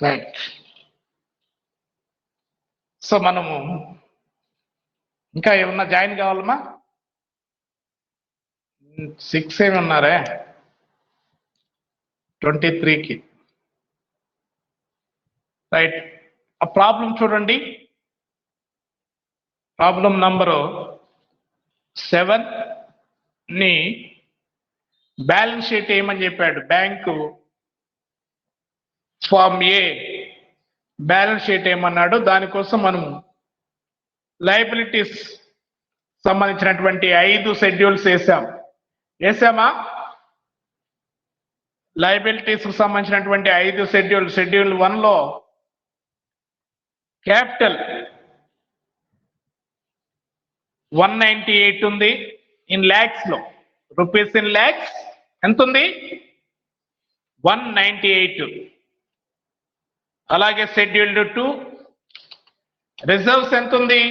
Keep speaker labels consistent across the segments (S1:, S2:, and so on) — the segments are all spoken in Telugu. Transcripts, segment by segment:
S1: రైట్. సో మనము ఇంకా ఏమన్నా జాయిన్ కావాలమ్మా? 6 ఏమి ఉన్నారే 23కి. రైట్. ఆ ప్రాబ్లం చూడండి. ప్రాబ్లం నంబరు 7 ని బ్యాలెన్స్ షీట్ ఏమని చెప్పాడు. Bank form A balance sheet ఏమన్నాడు. దానికోసం మనము లయబిలిటీస్ సంబంధించినటువంటి 5 షెడ్యూల్స్ వేసామా? లయబిలిటీస్ సంబంధించినటువంటి 5 షెడ్యూల్ 1 లో క్యాపిటల్ 198 ఉంది ఇన్ ల్యాక్స్ లో. రూపీస్ ఇన్ ల్యాక్స్ ఎంత ఉంది? 198. అలాగే షెడ్యూల్డ్ 2 రిజర్వ్స్ ఎంత ఉంది?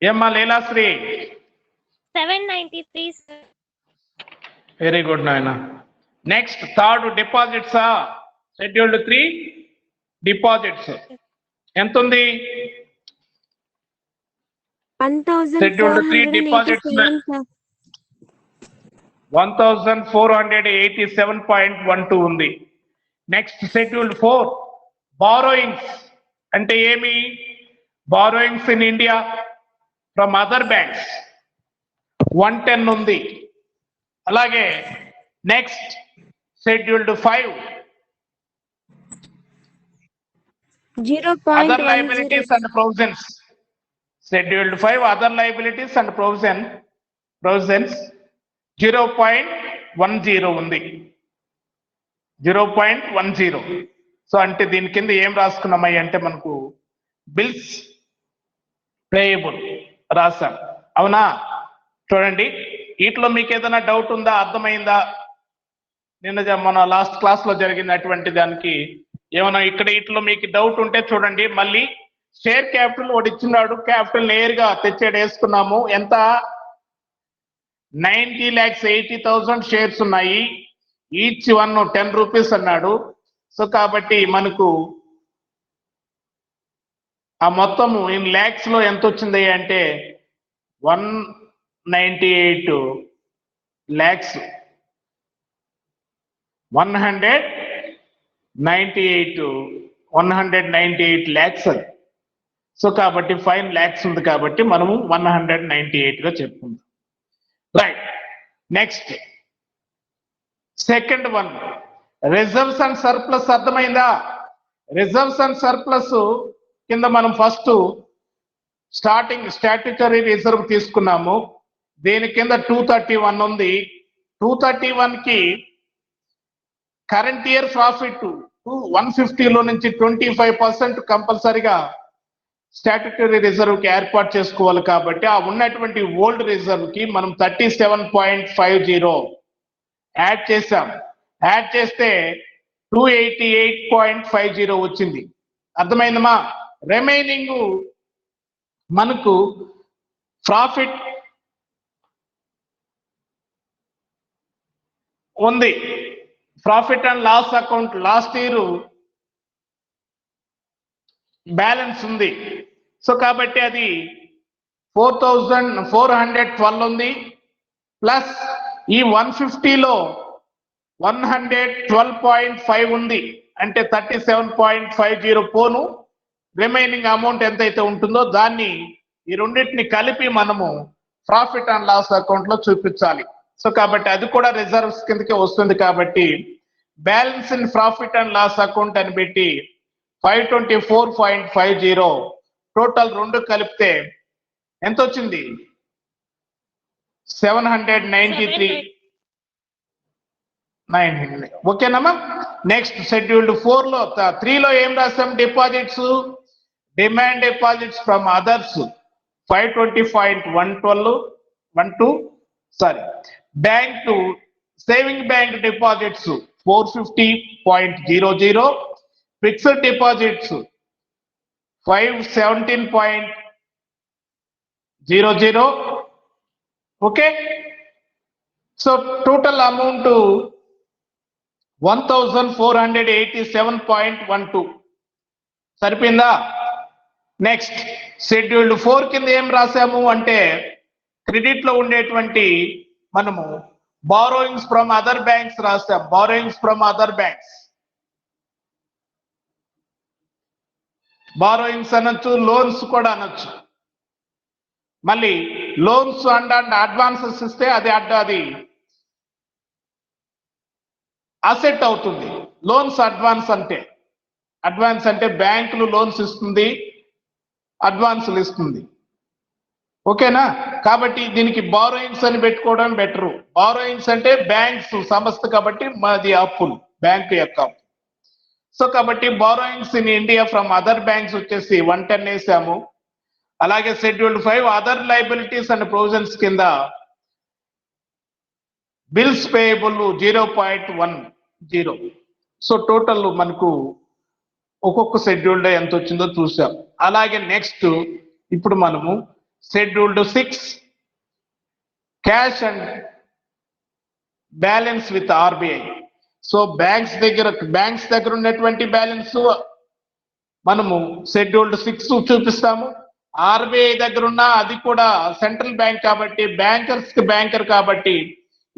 S1: ఏమ్మా లీలాశ్రీ?
S2: 793.
S1: వెరీ గుడ్ నాయన. నెక్స్ట్ థర్డ్ డిపాజిట్సా? షెడ్యూల్డ్ 3 డిపాజిట్స్ ఎంత ఉంది? షెడ్యూల్డ్ 3 డిపాజిట్స్ 1487.12 ఉంది. నెక్స్ట్ షెడ్యూల్డ్ 4 బారోయింగ్స్ అంటే ఏమి? Borrowings in India from other banks 110 ఉంది. అలాగే next scheduled 5 other liabilities and provisions. Scheduled 5 other liabilities and provisions 0.10 ఉంది. 0.10. సో అంటే దీని కింద ఏం రాసుకున్నామయ్య అంటే మనకు బిల్స్ పేయబుల్ రాసాం. అవునా? చూడండి, వీటిలో మీకు ఏదైనా డౌట్ ఉందా? అర్థమైందా? నిన్న మన లాస్ట్ క్లాస్ లో జరిగినటువంటి దానికి ఏమైనా ఇక్కడ వీటిలో మీకు డౌట్ ఉంటే చూడండి. మళ్ళీ షేర్ క్యాపిటల్ ఒకటి ఇచ్చినాడు. క్యాపిటల్ నేరుగా తెచ్చేడు వేసుకున్నాము. ఎంత? 90,80,000 షేర్స్ ఉన్నాయి. ఈచ్ వన్ 10 రూపీస్ అన్నాడు. సో కాబట్టి మనకు ఆ మొత్తము ఇన్ ల్యాక్స్ లో ఎంత వచ్చింది అంటే 198 lakhs. 198 lakhs. సో కాబట్టి 5 lakhs ఉంది కాబట్టి మనము 198 గా చెప్పుకుందాం. Right. Next second one reserves and surplus. అర్థమైందా? రిజర్వ్స్ అండ్ సర్ప్లస్ కింద మనం ఫస్ట్ స్టార్టింగ్ స్టాట్యుటరీ రిజర్వ్ తీసుకున్నాము. దీని కింద 231 ఉంది. 231 కి కరెంట్ ఇయర్ ప్రాఫిట్ 150లో నుంచి 25% కంపల్సరిగా స్టాట్యుటరీ రిజర్వ్ కి ఏర్పాటు చేసుకోవాలి. కాబట్టి ఆ ఉన్నటువంటి ఓల్డ్ రిజర్వ్ కి మనం 37.50 యాడ్ చేసాం. యాడ్ చేస్తే 288.50 వచ్చింది. అర్థమైందమ్మా? రిమైనింగ్ మనకు ప్రాఫిట్ ఉంది. Profit and loss account last year balance ఉంది. సో కాబట్టి అది 4,412 ఉంది. ప్లస్ ఈ 150లో 112.5 ఉంది. అంటే 37.50 పోను రిమైనింగ్ అమౌంట్ ఎంతైతే ఉంటుందో దాన్ని ఈ రెండింటిని కలిపి మనము ప్రాఫిట్ అండ్ లాస్ అకౌంట్ లో చూపించాలి. సో కాబట్టి అది కూడా రిజర్వ్స్ కిందకే వస్తుంది. కాబట్టి balance in profit and loss account అని పెట్టి 524.50 టోటల్ రెండు కలిపితే ఎంత వచ్చింది? 793. ఓకేనమ్మా? నెక్స్ట్ షెడ్యూల్డ్ 3లో ఏం రాస్తాం? Deposits, demand deposits from others 520.12. Bank saving bank deposits 450.00. Fixed deposits 517.00. Okay. So total amount 1487.12 సరిపోయిందా? నెక్స్ట్ షెడ్యూల్డ్ 4 కింద ఏం రాసాము అంటే క్రెడిట్ లో ఉండేటువంటి మనము బారోయింగ్స్ ఫ్రమ్ అదర్ బ్యాంక్స్ రాసాం. Borrowings from other banks, borrowings అనొచ్చు, లోన్స్ కూడా అనొచ్చు. మళ్ళీ లోన్స్ అండ్ అడ్వాన్సెస్ ఇస్తే అది అసెట్ అవుతుంది. లోన్స్ అడ్వాన్స్ అంటే బ్యాంకులు లోన్స్ ఇస్తుంది, అడ్వాన్సులు ఇస్తుంది. ఓకేనా? కాబట్టి దీనికి బారోయింగ్స్ అని పెట్టుకోవడం బెటరు. బారోయింగ్స్ అంటే బ్యాంక్స్ సంస్థ కాబట్టి మాది అప్పులు, బ్యాంకు యొక్క అప్పు. సో కాబట్టి borrowings in India from other banks వచ్చేసి 110 వేసాము. అలాగే scheduled 5 other liabilities and provisions కింద బిల్స్ పేయబుల్ 0.10. సో టోటల్ మనకు ఒక్కొక్క షెడ్యూల్డ్ ఎంత వచ్చిందో చూసాం. అలాగే నెక్స్ట్ ఇప్పుడు మనము scheduled 6 cash and balance with RBI. So banks దగ్గర ఉన్నటువంటి బ్యాలెన్స్ మనము షెడ్యూల్డ్ 6 చూపిస్తాము. ఆర్బిఐ దగ్గర ఉన్న, అది కూడా సెంట్రల్ బ్యాంక్ కాబట్టి బ్యాంకర్ కాబట్టి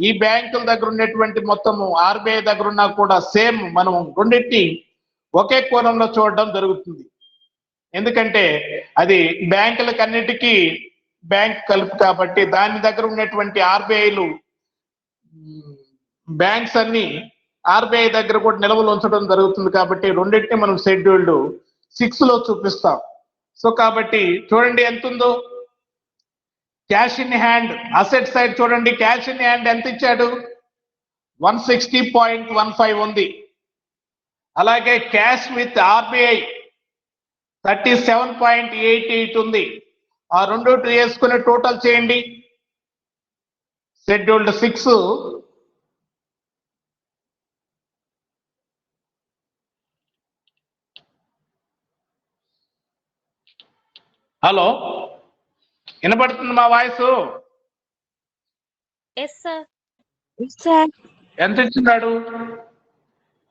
S1: ఈ బ్యాంకుల దగ్గర ఉన్నటువంటి మొత్తము ఆర్బిఐ దగ్గర ఉన్నా కూడా సేమ్ మనం రెండింటిని ఒకే కోణంలో చూడడం జరుగుతుంది. ఎందుకంటే అది బ్యాంకులకు అన్నిటికీ బ్యాంక్ కలుపు కాబట్టి దాని దగ్గర ఉన్నటువంటి ఆర్బిఐలు బ్యాంక్స్ అన్ని ఆర్బిఐ దగ్గర కూడా నిల్వలు ఉంచడం జరుగుతుంది కాబట్టి రెండింటిని మనం షెడ్యూల్డ్ 6 లో చూపిస్తాం. సో కాబట్టి చూడండి ఎంత ఉందో. Cash in hand asset side చూడండి, క్యాష్ ఇన్ హ్యాండ్ ఎంత ఇచ్చాడు? 160.15 ఉంది. అలాగే క్యాష్ విత్ ఆర్బిఐ 37.88 ఉంది. ఆ రెండు వేసుకుని టోటల్ చేయండి. షెడ్యూల్డ్ 6 హలో, వినపడుతుంది మా వాయిస్? ఎంత ఇచ్చినాడు?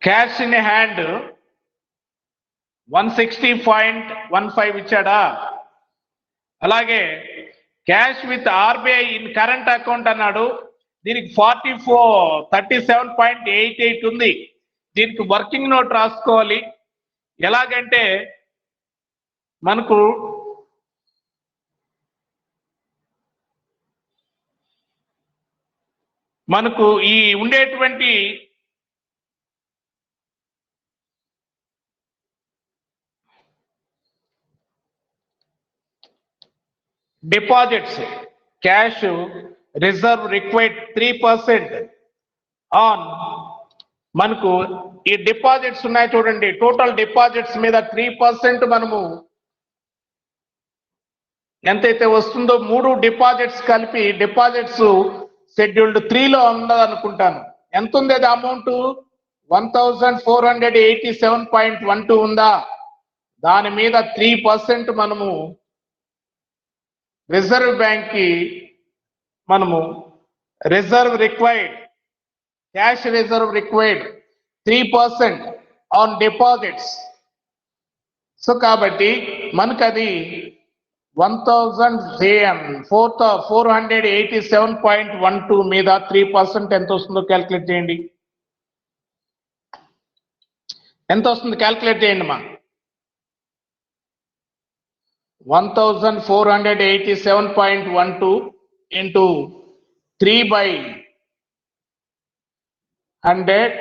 S1: క్యాష్ ఇన్ హ్యాండ్ 160.15 ఇచ్చాడా? అలాగే cash with RBI in current account అన్నాడు. దీనికి 37.88 ఉంది. దీనికి వర్కింగ్ నోట్ రాసుకోవాలి. ఎలాగంటే మనకు ఈ ఉండేటువంటి deposits, cash reserve required 3% on మనకు ఈ డిపాజిట్స్ ఉన్నాయి చూడండి. టోటల్ డిపాజిట్స్ మీద 3% మనము ఎంతైతే వస్తుందో 3 డిపాజిట్స్ కలిపి డిపాజిట్స్ షెడ్యూల్డ్ 3 లో ఉన్నదనుకుంటాను. ఎంత ఉంది అది అమౌంట్? 1487.12 ఉందా? దాని మీద 3% మనము రిజర్వ్ బ్యాంక్ కి మనము reserve required, cash reserve required 3% on deposits. So కాబట్టి మనకు అది 1487.12 మీద 3% ఎంత వస్తుందో క్యాల్కులేట్ చేయండి. ఎంత వస్తుంది క్యాల్కులేట్ చేయండి మా. 1487.12 ఇంటూ 3/100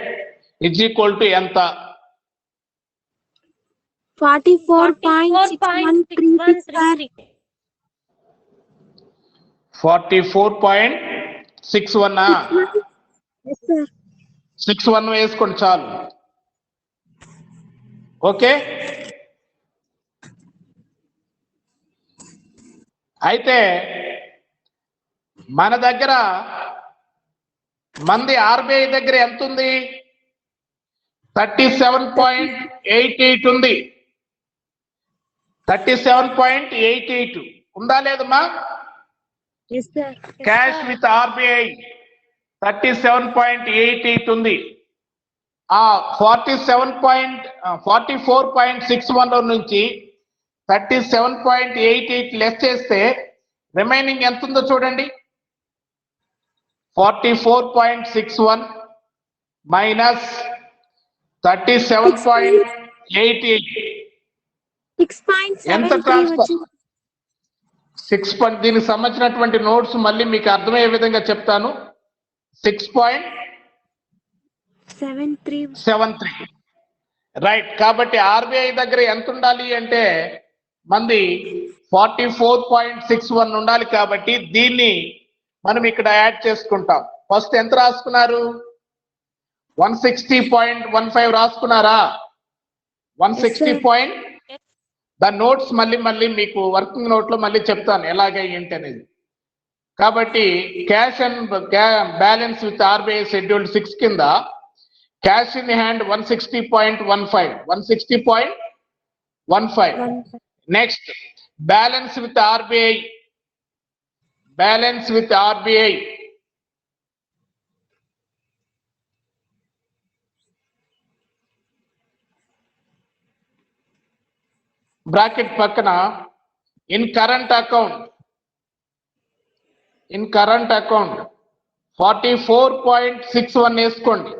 S1: ఇజ్ ఈక్వల్ టు ఎంత?
S2: 44.6133.
S1: 44.61. 61 వేసుకోండి చాలు. ఓకే, అయితే మన దగ్గర మంది ఆర్బిఐ దగ్గర ఎంత ఉంది? 37.88 ఉంది. 37.88 ఉందా లేదమ్మా? క్యాష్ విత్ ఆర్బిఐ 37.88 ఉంది. 44.61 నుంచి 37.88 లెస్ చేస్తే రిమైనింగ్ ఎంత ఉందో చూడండి. 44.61 మైనస్ 37.88 ఎంత
S2: 6.73
S1: ట్రాన్స్ఫర్?
S2: వచ్చింది.
S1: 6. దీనికి సంబంధించినటువంటి నోట్స్ మళ్ళీ మీకు అర్థమయ్యే విధంగా చెప్తాను. 6.73 రైట్. కాబట్టి ఆర్బీఐ దగ్గర ఎంత ఉండాలి అంటే మంది 44.61 ఉండాలి. కాబట్టి దీన్ని మనం ఇక్కడ యాడ్ చేసుకుంటాం. ఫస్ట్ ఎంత రాసుకున్నారు? 160.15 రాసుకున్నారా? 160. దాని నోట్స్ మళ్ళీ మీకు వర్కింగ్ నోట్ లో మళ్ళీ చెప్తాను ఎలాగే ఏంటి అనేది. కాబట్టి cash and balance with RBI scheduled 6 కింద cash in hand 160.15. 160.15. Next balance with RBI. Bracket పక్కన ఇన్ కరెంట్ అకౌంట్ 44.61 వేసుకోండి.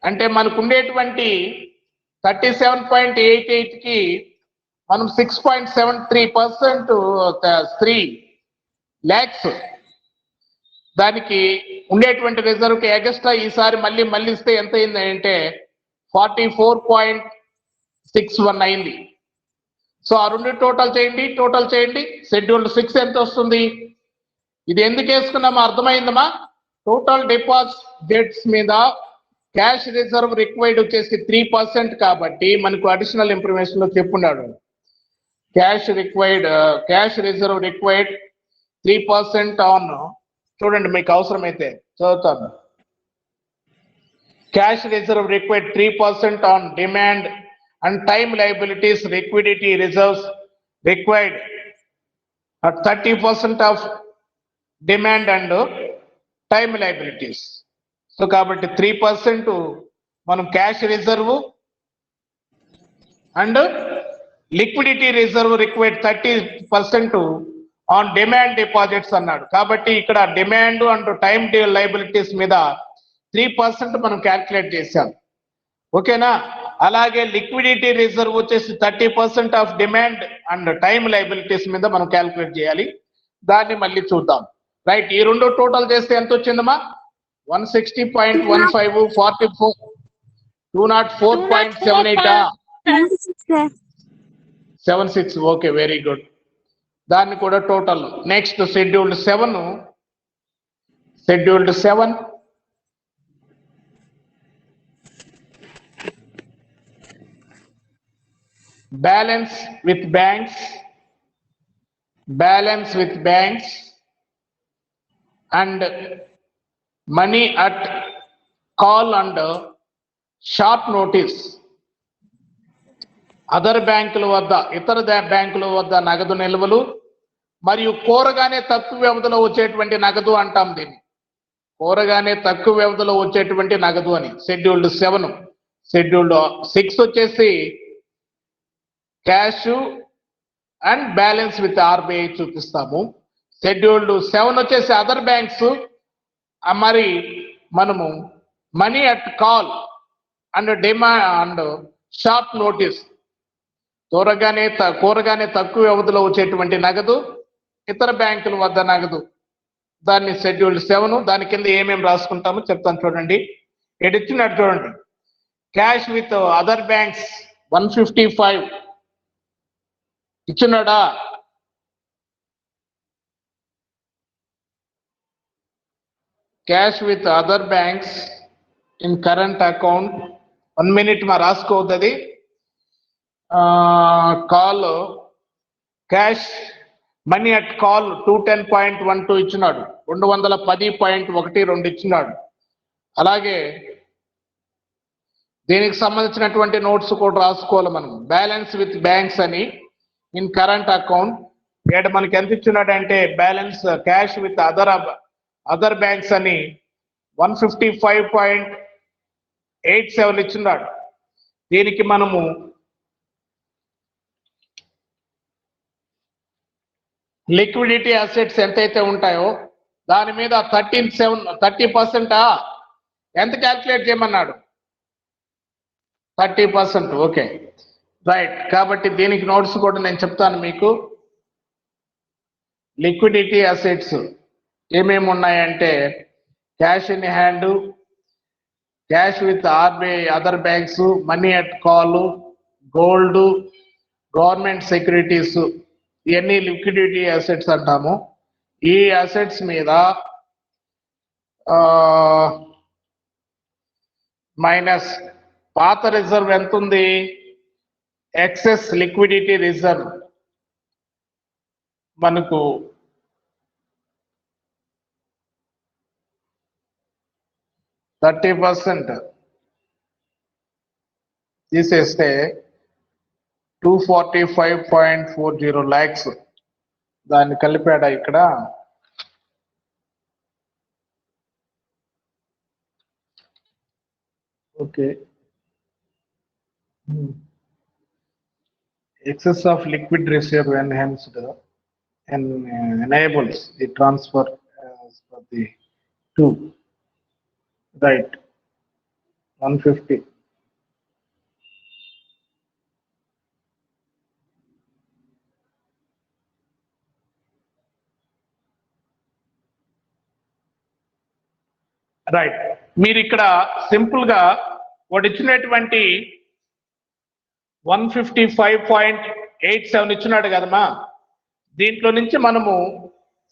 S1: అంటే మనకు ఉండేటువంటి 37.88 కి మనం 6.73% 3 lakhs దానికి ఉండేటువంటి రిజర్వ్ కి ఎగస్ట్రా ఈసారి మళ్ళీ ఇస్తే ఎంత అయింది అంటే 44.61 అయింది. సో ఆ రెండు టోటల్ చేయండి. షెడ్యూల్డ్ 6 ఎంత వస్తుంది? ఇది ఎందుకు వేసుకున్నామో అర్థమైందమ్మా? టోటల్ డిపాజిట్స్ మీద క్యాష్ రిజర్వ్ రిక్వైర్డ్ వచ్చేసి 3% కాబట్టి మనకు అడిషనల్ ఇన్ఫర్మేషన్ లో చెప్పున్నాడు. క్యాష్ రిజర్వ్ రిక్వైర్డ్ 3% ఆన్, చూడండి మీకు అవసరమైతే చదువుతాను. Cash reserve required 3% on demand and time liabilities. Liquidity reserves required at 30% of demand and time liabilities. So కాబట్టి 3% మనం cash reserve and liquidity reserve required 30% on demand deposits అన్నాడు. కాబట్టి ఇక్కడ డిమాండ్ అండ్ టైం లైబిలిటీస్ మీద 3% మనం క్యాల్కులేట్ చేశాం. ఓకేనా? అలాగే లిక్విడిటీ రిజర్వ్ వచ్చేసి 30% of demand and time liabilities మీద మనం క్యాల్కులేట్ చేయాలి. దాన్ని మళ్ళీ చూద్దాం. రైట్. ఈ రెండు టోటల్ చేస్తే ఎంత వచ్చిందమ్మా? 160.15 44 204.78 76. Okay, very good. దాన్ని కూడా total. Next scheduled 7. Balance with banks and money at call and short notice. ఇతర బ్యాంకుల వద్ద నగదు నిల్వలు మరియు కోరగానే తక్కువ వ్యవధిలో వచ్చేటువంటి నగదు అంటాం దీన్ని. కోరగానే తక్కువ వ్యవధిలో వచ్చేటువంటి నగదు అని షెడ్యూల్డ్ 7. షెడ్యూల్డ్ 6 వచ్చేసి cash and balance with RBI చూపిస్తాము. షెడ్యూల్డ్ 7 వచ్చేసి అదర్ బ్యాంక్స్. మరి మనము money at call and demand and short notice, కోరగానే తక్కువ వ్యవధిలో వచ్చేటువంటి నగదు, ఇతర బ్యాంకుల వద్ద నగదు, దాన్ని షెడ్యూల్డ్ 7. దాని కింద ఏమేమి రాసుకుంటామో చెప్తాను చూడండి. ఇక్కడ ఇచ్చినట్టు చూడండి. క్యాష్ విత్ అదర్ బ్యాంక్స్ 155 ఇచ్చున్నాడా? Cash with other banks in current account 1 minute మా రాసుకోవద్దు. Call cash money at call 210.12 ఇచ్చినాడు. 210.12 ఇచ్చినాడు. అలాగే దీనికి సంబంధించినటువంటి నోట్స్ కూడా రాసుకోవాలి మనం. బ్యాలెన్స్ విత్ బ్యాంక్స్ అని ఇన్ కరెంట్ అకౌంట్ ఇక్కడ మనకి ఎంత ఇచ్చినాడు అంటే balance cash with other banks అని 155. 87 ఇచ్చున్నాడు. దీనికి మనము లిక్విడిటీ అసెట్స్ ఎంతైతే ఉంటాయో దాని మీద 30% ఎంత క్యాల్కులేట్ చేయమన్నాడు? 30%. Okay, right. కాబట్టి దీనికి నోట్స్ కూడా నేను చెప్తాను మీకు. లిక్విడిటీ అసెట్స్ ఏమేమి ఉన్నాయంటే cash in hand, cash with RBI other banks, money at call, gold, government securities, ఇవన్నీ లిక్విడిటీ అసెట్స్ అంటాము. ఈ అసెట్స్ మీద మైనస్ పాత రిజర్వ్ ఎంత ఉంది? ఎక్సెస్ లిక్విడిటీ రిజర్వ్ మనకు 30% తీసేస్తే 245.40 lakhs దాన్ని కలిపాడా ఇక్కడ? Okay, excess of liquid reserve enhanced and enables the transfer as per the 2, right, 150. Right. మీరు ఇక్కడ సింపుల్ గా వాడు ఇచ్చినటువంటి 155.87 ఇచ్చినాడు కదమ్మా, దీంట్లో నుంచి మనము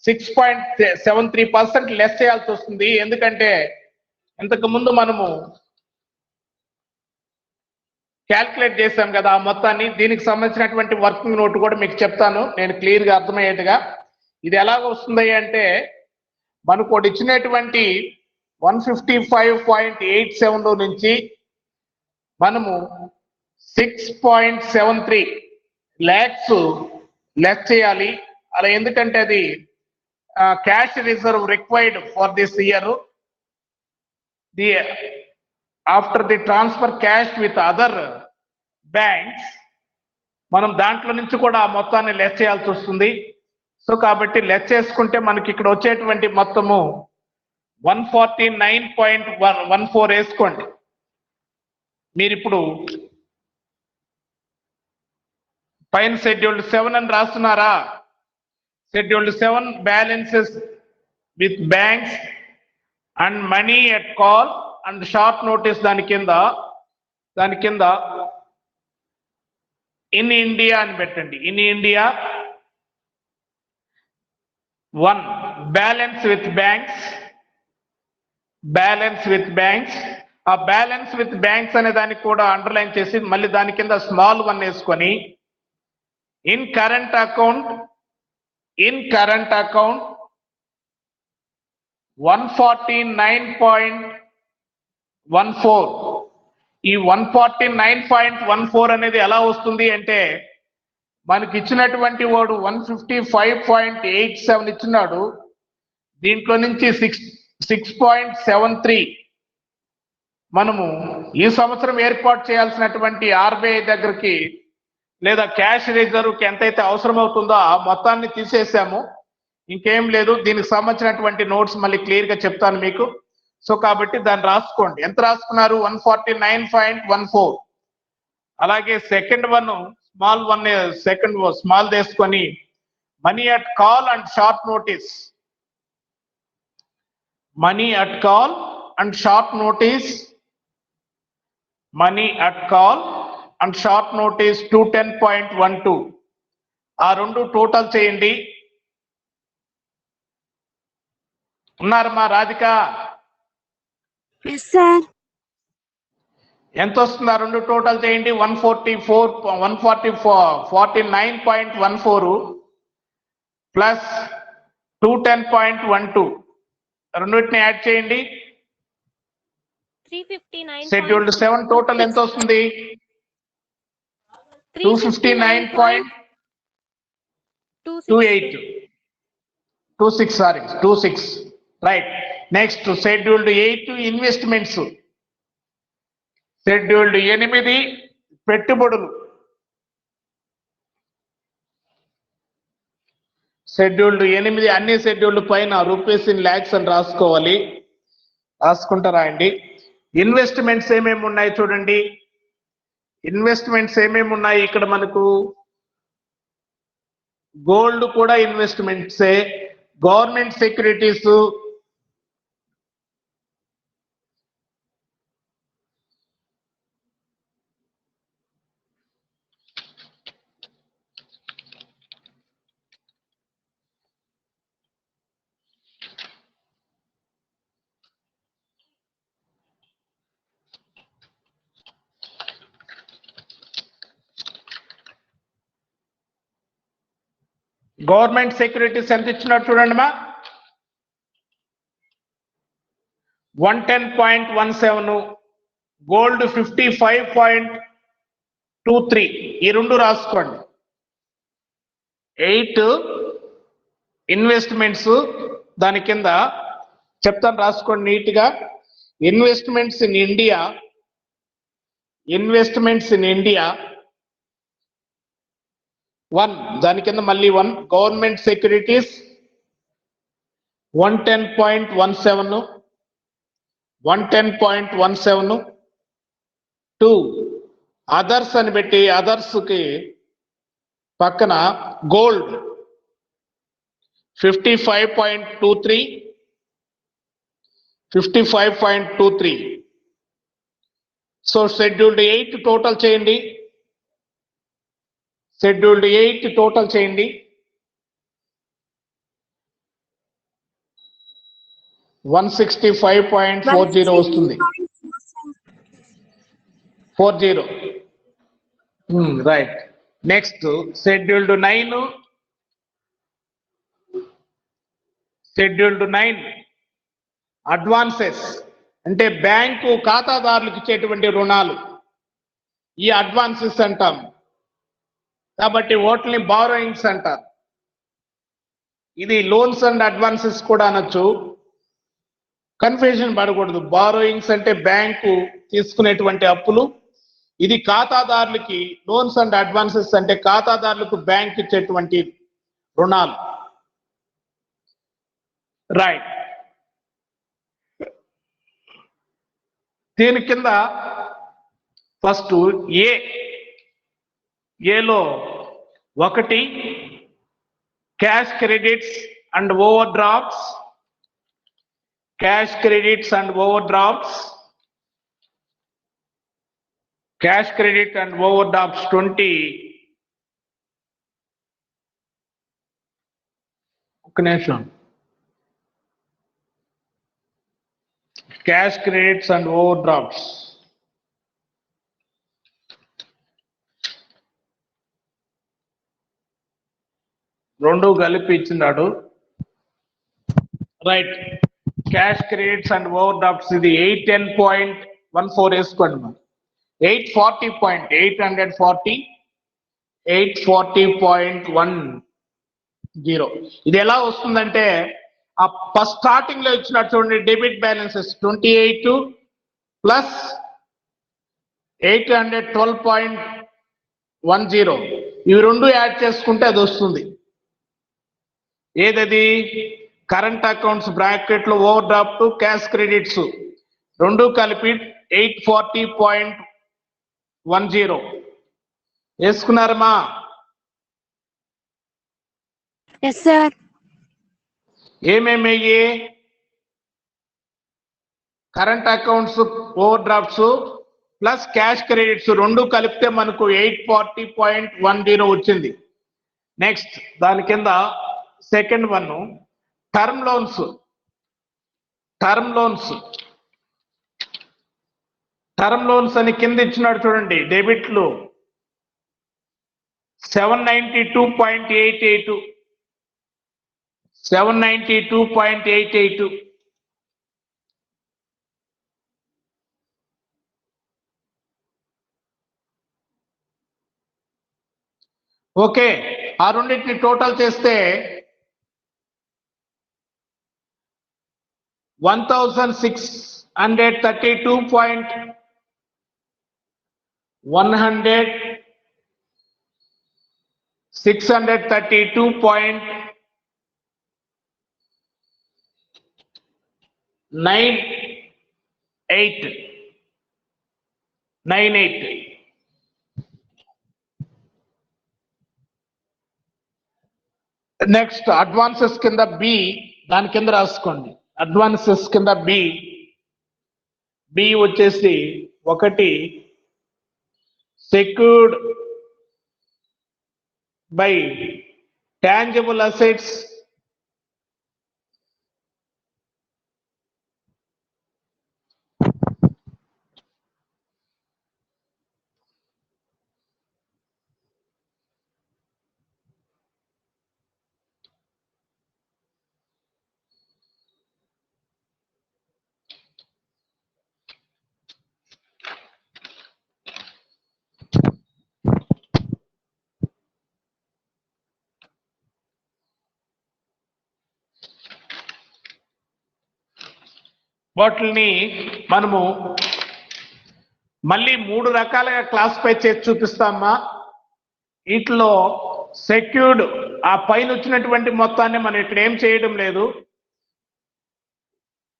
S1: 6.73% లెస్ చేయాల్సి వస్తుంది. ఎందుకంటే ఇంతకు ముందు మనము క్యాల్కులేట్ చేశాం కదా ఆ మొత్తాన్ని. దీనికి సంబంధించినటువంటి వర్కింగ్ నోట్ కూడా మీకు చెప్తాను నేను క్లియర్ గా అర్థమయ్యేట్టుగా. ఇది ఎలాగ వస్తుంది అంటే మనకు ఒకటి ఇచ్చినటువంటి 155.87 నుంచి మనము 6.73 lakhs లెస్ చేయాలి. అలా ఎందుకంటే అది cash reserve required for this year. The after the transfer cash with other banks మనం దాంట్లో నుంచి కూడా ఆ మొత్తాన్ని లెస్ చేయాల్సి వస్తుంది. సో కాబట్టి లెస్ చేసుకుంటే మనకి ఇక్కడ వచ్చేటువంటి మొత్తము 149.14 వేసుకోండి. మీరు ఇప్పుడు పైన షెడ్యూల్డ్ 7 అని రాస్తున్నారా? Scheduled 7 balances with banks and money at call and short notice దాని కింద ఇన్ ఇండియా అని పెట్టండి. In India 1 balance with banks. ఆ బ్యాలెన్స్ విత్ బ్యాంక్స్ అనే దానికి కూడా అండర్లైన్ చేసి మళ్ళీ దాని కింద స్మాల్ 1 వేసుకొని ఇన్ కరెంట్ అకౌంట్ 149.14. ఈ 149.14 అనేది ఎలా వస్తుంది అంటే మనకి ఇచ్చినటువంటి వాడు 155.87 ఇచ్చినాడు. దీంట్లో నుంచి 6.73 మనము ఈ సంవత్సరం ఏర్పాటు చేయాల్సినటువంటి ఆర్బీఐ దగ్గరికి లేదా క్యాష్ రిజర్వ్ కి ఎంతైతే అవసరం అవుతుందో ఆ మొత్తాన్ని తీసేసాము. ఇంకేం లేదు. దీనికి సంబంధించినటువంటి నోట్స్ మళ్ళీ క్లియర్ గా చెప్తాను మీకు. సో కాబట్టి దాన్ని రాసుకోండి. ఎంత రాసుకున్నారు? 149.14. అలాగే second one small 1 second small తీసుకొని money at call and short notice. Money at call 210.12. ఆ రెండు టోటల్ చేయండి. ఉన్నారమ్మా రాధిక?
S2: Yes, sir.
S1: ఎంత వస్తుంది? ఆ రెండు టోటల్ చేయండి. 49.14 ప్లస్ 210.12 రెండింటిని యాడ్ చేయండి.
S2: 359.
S1: షెడ్యూల్డ్ 7 టోటల్ ఎంత వస్తుంది? 259.26. Right. Next scheduled 8 investments. Scheduled 8 పెట్టుబడులు. షెడ్యూల్డ్ 8 అన్ని షెడ్యూల్డ్ పైన రూపీస్ ఇన్ ల్యాక్స్ అని రాసుకోవాలి. రాసుకుంటా రాయండి. ఇన్వెస్ట్మెంట్స్ ఏమేమి ఉన్నాయి చూడండి. ఇన్వెస్ట్మెంట్స్ ఏమేమి ఉన్నాయి ఇక్కడ మనకు. గోల్డ్ కూడా ఇన్వెస్ట్మెంట్సే, గవర్నమెంట్ సెక్యూరిటీస్, గవర్నమెంట్ సెక్యూరిటీస్ ఎంత ఇచ్చినారు చూడండి మా. 110.17, గోల్డ్ 55.23. ఈ రెండు రాసుకోండి. 8 ఇన్వెస్ట్మెంట్స్, దాని కింద చెప్తాను రాసుకోండి నీట్ గా. Investments in India, investments in India 1, దాని కింద మళ్ళీ 1. Government securities 110.17, 110.17. 2 అదర్స్ అని పెట్టి అదర్స్ కి పక్కన గోల్డ్ 55.23, 55.23. సో షెడ్యూల్డ్ 8 టోటల్ చేయండి. షెడ్యూల్డ్ 8 టోటల్ చేయండి. 165.40 వస్తుంది. 40. Right. Next scheduled 9. Scheduled 9 advances, అంటే బ్యాంకు ఖాతాదారులకు ఇచ్చేటువంటి రుణాలు. ఈ అడ్వాన్సెస్ అంటాం కాబట్టి వాటిని బారోయింగ్స్ అంటారు. ఇది లోన్స్ అండ్ అడ్వాన్సెస్ కూడా అనొచ్చు. కన్ఫ్యూజన్ పడకూడదు. బారోయింగ్స్ అంటే బ్యాంకు తీసుకునేటువంటి అప్పులు, ఇది ఖాతాదారులకి. లోన్స్ అండ్ అడ్వాన్సెస్ అంటే ఖాతాదారులకు బ్యాంక్ ఇచ్చేటువంటి రుణాలు. రైట్. దీని కింద ఫస్ట్ ఏలో 1 cash credits and over drafts, cash credits and over drafts, cash credit and over drafts 20. ఒక నిమిషం. Cash credits and over drafts రెండు కలిపి ఇచ్చినాడు. Right. Cash credits and over drafts ఇది 810.14 వేసుకోండి మనం. 840.10. ఇది ఎలా వస్తుందంటే ఆ ఫస్ట్ స్టార్టింగ్ లో ఇచ్చినట్టు చూడండి. డెబిట్ బ్యాలెన్సెస్ 28 ప్లస్ 812.10, ఇవి రెండు యాడ్ చేసుకుంటే అది వస్తుంది. ఏదది? కరెంట్ అకౌంట్స్ బ్రాకెట్ లో ఓవర్ డ్రాఫ్ట్, క్యాష్ క్రెడిట్స్ రెండు కలిపి 840.10 వేసుకున్నారమ్మా?
S2: Yes sir.
S1: ఏమేమి current accounts overdrafts plus cash credits రెండు కలిపితే మనకు 840.10 వచ్చింది. నెక్స్ట్ దాని కింద second one term loans. Term loans అని కింద ఇచ్చినాడు చూడండి. డెబిట్లు 792.88, 792.88. ఓకే, ఆ రెండింటిని టోటల్ చేస్తే 1632. 632.98. నెక్స్ట్ అడ్వాన్సెస్ కింద బి, దాని కింద రాసుకోండి. అడ్వాన్సెస్ కింద బి వచ్చేసి 1 సెక్యూర్డ్ బై టాంజిబుల్ అసెట్స్ వాటిని మనము మళ్ళీ 3 రకాలుగా క్లాసిఫై చేసి చూపిస్తామా. వీటిలో సెక్యూర్డ్ ఆ పైన వచ్చినటువంటి మొత్తాన్ని మనం ఇక్కడ ఏం చేయడం లేదు.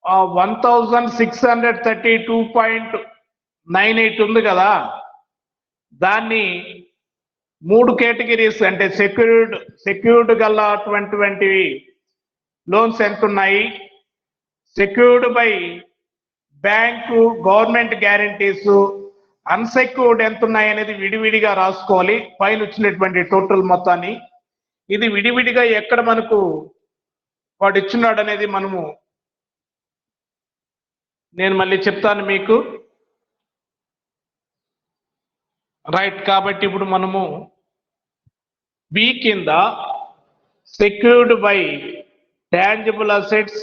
S1: 1632.98 ఉంది కదా, దాన్ని 3 కేటగిరీస్ అంటే సెక్యూర్డ్ గలటువంటి లోన్స్ ఎంత ఉన్నాయి, secured by bank government guarantees, unsecured ఎంత ఉన్నాయి అనేది విడివిడిగా రాసుకోవాలి పైన వచ్చినటువంటి టోటల్ మొత్తాన్ని. ఇది విడివిడిగా ఎక్కడ మనకు వాడు ఇచ్చున్నాడు అనేది నేను మళ్ళీ చెప్తాను మీకు. రైట్, కాబట్టి ఇప్పుడు మనము బి కింద సెక్యూర్డ్ బై టాంజిబుల్ అసెట్స్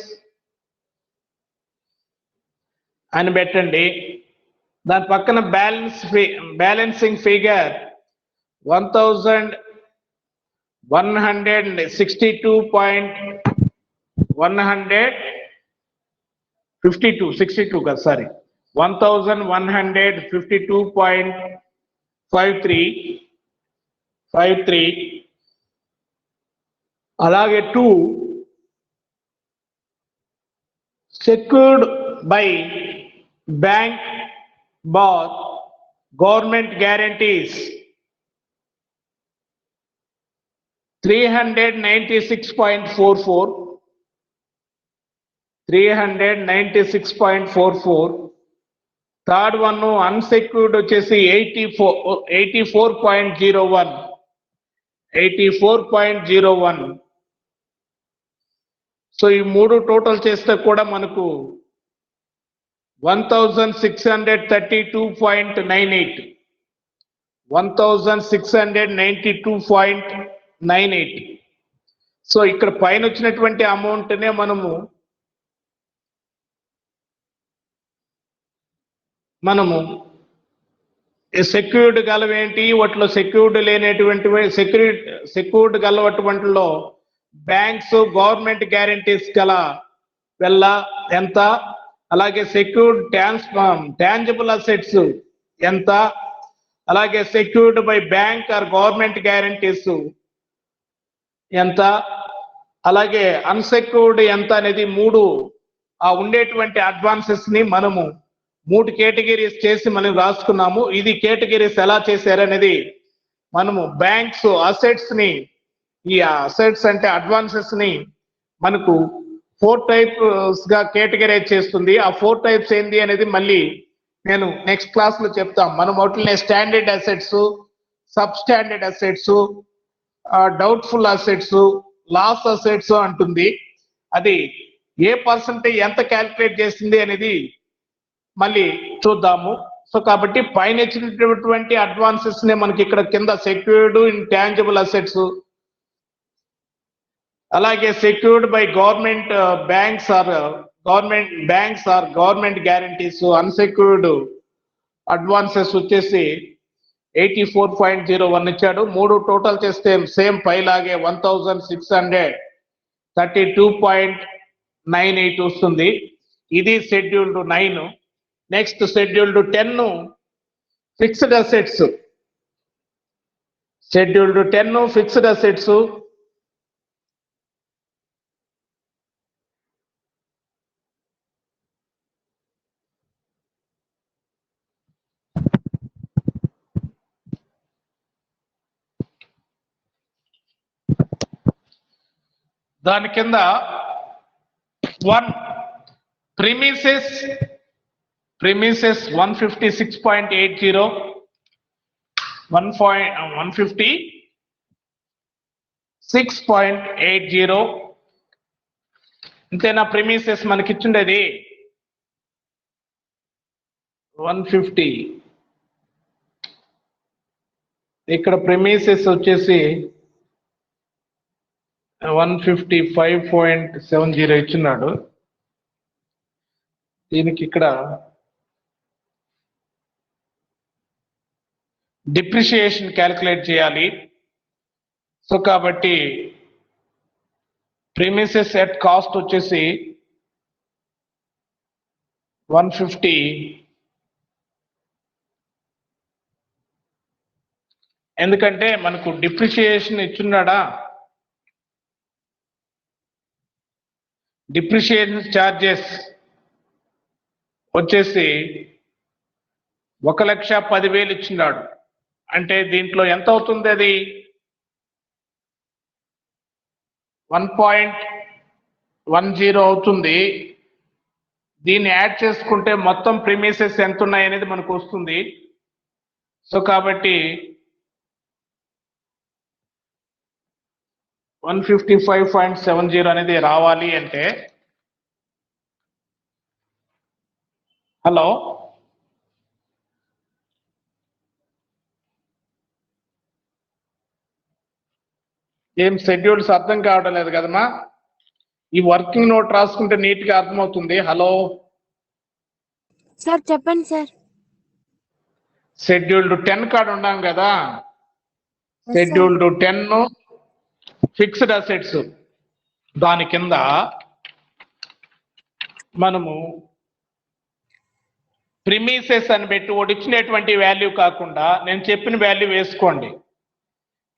S1: అని పెట్టండి. దాని పక్కన బ్యాలెన్సింగ్ ఫిగర్ 1152.53. అలాగే 2 secured by bank bar government guarantees 396.44. Third one unsecured వచ్చేసి 84.01. సో ఈ 3 టోటల్ చేస్తే కూడా మనకు 1632.98, 1692.98. సో ఇక్కడ పైన వచ్చినటువంటి అమౌంట్నే మనము సెక్యూర్డ్ గలవేంటి, వాటిలో సెక్యూర్డ్ లేనటువంటి సెక్యూర్డ్ గలవటువంటిలో బ్యాంక్స్ గవర్నమెంట్ గ్యారంటీస్ గల వెళ్ళ ఎంత, అలాగే సెక్యూర్డ్ టాంజిబుల్ అసెట్స్ ఎంత, అలాగే secured by bank or government guarantees ఎంత, అలాగే అన్సెక్యూర్డ్ ఎంత అనేది 3 ఉండేటువంటి అడ్వాన్సెస్ ని మనము 3 కేటగిరీస్ చేసి మనం రాసుకున్నాము. ఇది కేటగిరీస్ ఎలా చేశారనేది మనము బ్యాంక్స్ అసెట్స్ ని, ఈ అసెట్స్ అంటే అడ్వాన్సెస్ ని మనకు 4 టైప్స్ గా కేటగరైజ్ చేస్తుంది. ఆ 4 టైప్స్ ఏంది అనేది మళ్ళీ నేను నెక్స్ట్ క్లాస్ లో చెప్తాం. మనం వాటిని standard assets, sub standard assets, doubtful assets, loss assets అంటుంది. అది ఏ పర్సెంటేజ్ ఎంత క్యాల్కులేట్ చేస్తుంది అనేది మళ్ళీ చూద్దాము. సో కాబట్టి పైన ఇచ్చినటువంటి అడ్వాన్సెస్ నే మనకి ఇక్కడ కింద సెక్యూర్డ్ ఇన్ టాంజిబుల్ అసెట్స్, అలాగే secured by government banks or government guarantees, unsecured advances వచ్చేసి 84.01 ఇచ్చాడు. 3 టోటల్ చేస్తే సేమ్ పైలాగే 1632.98 వస్తుంది. ఇది scheduled 9. Next scheduled 10 fixed assets scheduled 10 fixed assets దాని కింద 1 ప్రిమిసెస్ 156.80 156.80 ఇంతేనా ప్రిమిసెస్ మనకి ఇచ్చిండేది 150 ఇక్కడ ప్రిమిసెస్ వచ్చేసి 155.70 ఇచ్చున్నాడు. దీనికి ఇక్కడ డిప్రిషియేషన్ క్యాలిక్యులేట్ చేయాలి. సో కాబట్టి ప్రిమిసెస్ ఎట్ కాస్ట్ వచ్చేసి 150 ఎందుకంటే మనకు డిప్రిషియేషన్ ఇచ్చున్నాడా, డిప్రిషియేషన్ ఛార్జెస్ వచ్చేసి 1,10,000 ఇచ్చినాడు. అంటే దీంట్లో ఎంత అవుతుంది, అది 1.10 అవుతుంది. దీన్ని యాడ్ చేసుకుంటే మొత్తం ప్రిమిసెస్ ఎంత ఉన్నాయి అనేది మనకు వస్తుంది. సో కాబట్టి 155.70 అనేది రావాలి అంటే, హలో ఏం షెడ్యూల్స్ అర్థం కావడం లేదు కదమ్మా? ఈ వర్కింగ్ నోట్ రాసుకుంటే నీట్ గా అర్థమవుతుంది. హలో
S2: సార్ చెప్పండి సార్.
S1: షెడ్యూల్డ్ 10 కార్డు ఉన్నాం కదా, షెడ్యూల్డ్ 10 ఫిక్స్డ్ అసెట్స్ దాని కింద మనము ప్రిమిసెస్ అని పెట్టి ఇచ్చినటువంటి వాల్యూ కాకుండా నేను చెప్పిన వాల్యూ వేసుకోండి.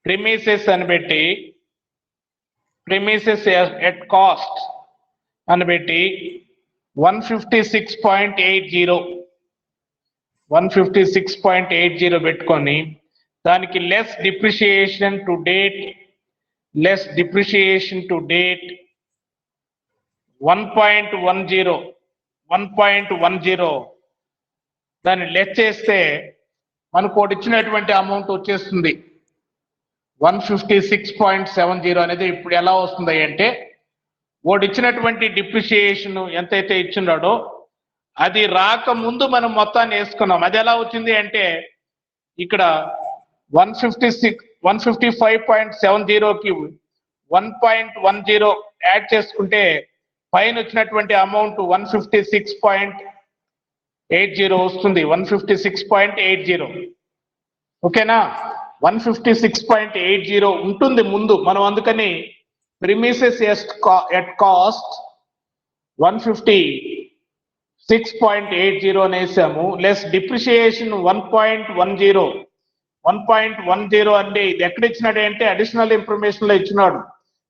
S1: ప్రిమిసెస్ అని పెట్టి ప్రిమిసెస్ ఎట్ కాస్ట్ అని పెట్టి 156.80 పెట్టుకొని దానికి లెస్ డిప్రిషియేషన్ టు డేట్ 1.10 దాన్ని లెస్ చేస్తే మనకు ఇచ్చినటువంటి అమౌంట్ వచ్చేస్తుంది 156.70 అనేది. ఇప్పుడు ఎలా వస్తుంది అంటే ఇచ్చినటువంటి డిప్రిషియేషన్ ఎంతైతే ఇచ్చినాడో అది రాకముందు మనం మొత్తాన్ని వేసుకున్నాం. అది ఎలా వచ్చింది అంటే ఇక్కడ 155.70కి 1.10 యాడ్ చేసుకుంటే పైన వచ్చినటువంటి అమౌంట్ 156.80 వస్తుంది. 156.80 ఓకేనా? 156.80 ఉంటుంది ముందు. మనం అందుకని ప్రిమిసెస్ ఎట్ కాస్ట్ 156.80 వేసాము. లెస్ డిప్రిషియేషన్ 1.10 అంటే ఇది ఎక్కడ ఇచ్చినాడు అంటే అడిషనల్ ఇన్ఫర్మేషన్ లో ఇచ్చినాడు.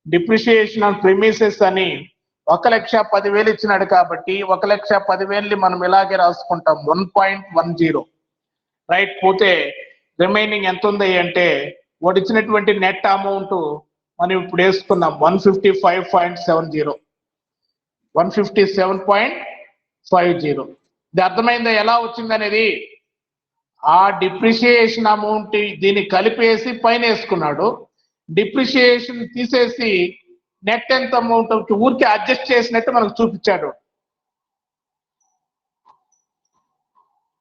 S1: డిప్రిషియేషన్ ఆన్ ప్రిమిసెస్ అని 1,10,000 ఇచ్చినాడు కాబట్టి 1,10,000 మనం ఇలాగే రాసుకుంటాం 1.10 రైట్. పోతే రిమైనింగ్ ఎంత ఉంది అంటే ఇచ్చినటువంటి నెట్ అమౌంట్ మనం ఇప్పుడు వేసుకున్నాం 157.50. ఇది అర్థమైందా ఎలా వచ్చింది అనేది? ఆ డిప్రిషియేషన్ అమౌంట్ దీన్ని కలిపేసి పైన వేసుకున్నాడు, డిప్రిషియేషన్ తీసేసి నెట్ ఎంత అమౌంట్ ఊరికి అడ్జస్ట్ చేసినట్టు మనకు చూపించాడు.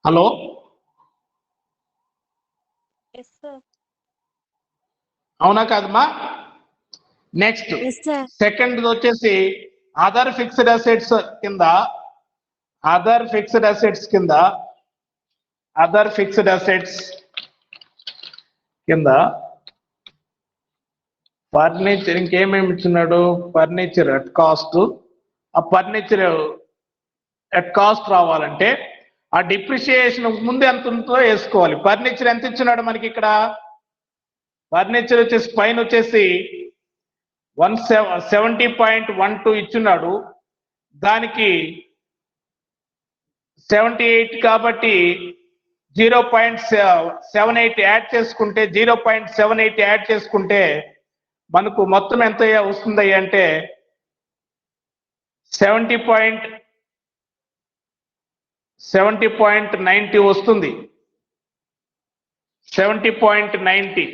S1: హలో అవునా కాదమ్మా? నెక్స్ట్ సెకండ్ వచ్చేసి అదర్ ఫిక్స్డ్ అసెట్స్ కింద ఫర్నిచర్ ఇంకేమేమి ఇచ్చినాడు? Furniture at cost. ఆ ఫర్నిచర్ ఎట్ కాస్ట్ రావాలంటే ఆ డిప్రిషియేషన్ ముందు ఎంత ఉంటుందో వేసుకోవాలి. ఫర్నిచర్ ఎంత ఇచ్చినాడు మనకి ఇక్కడ? ఫర్నిచర్ వచ్చేసి పైన వచ్చేసి 170.12 ఇచ్చున్నాడు. దానికి 78 కాబట్టి 0.78 యాడ్ చేసుకుంటే 0.78 యాడ్ చేసుకుంటే మనకు మొత్తం ఎంత వస్తుంది అంటే 70.90 వస్తుంది. 70.90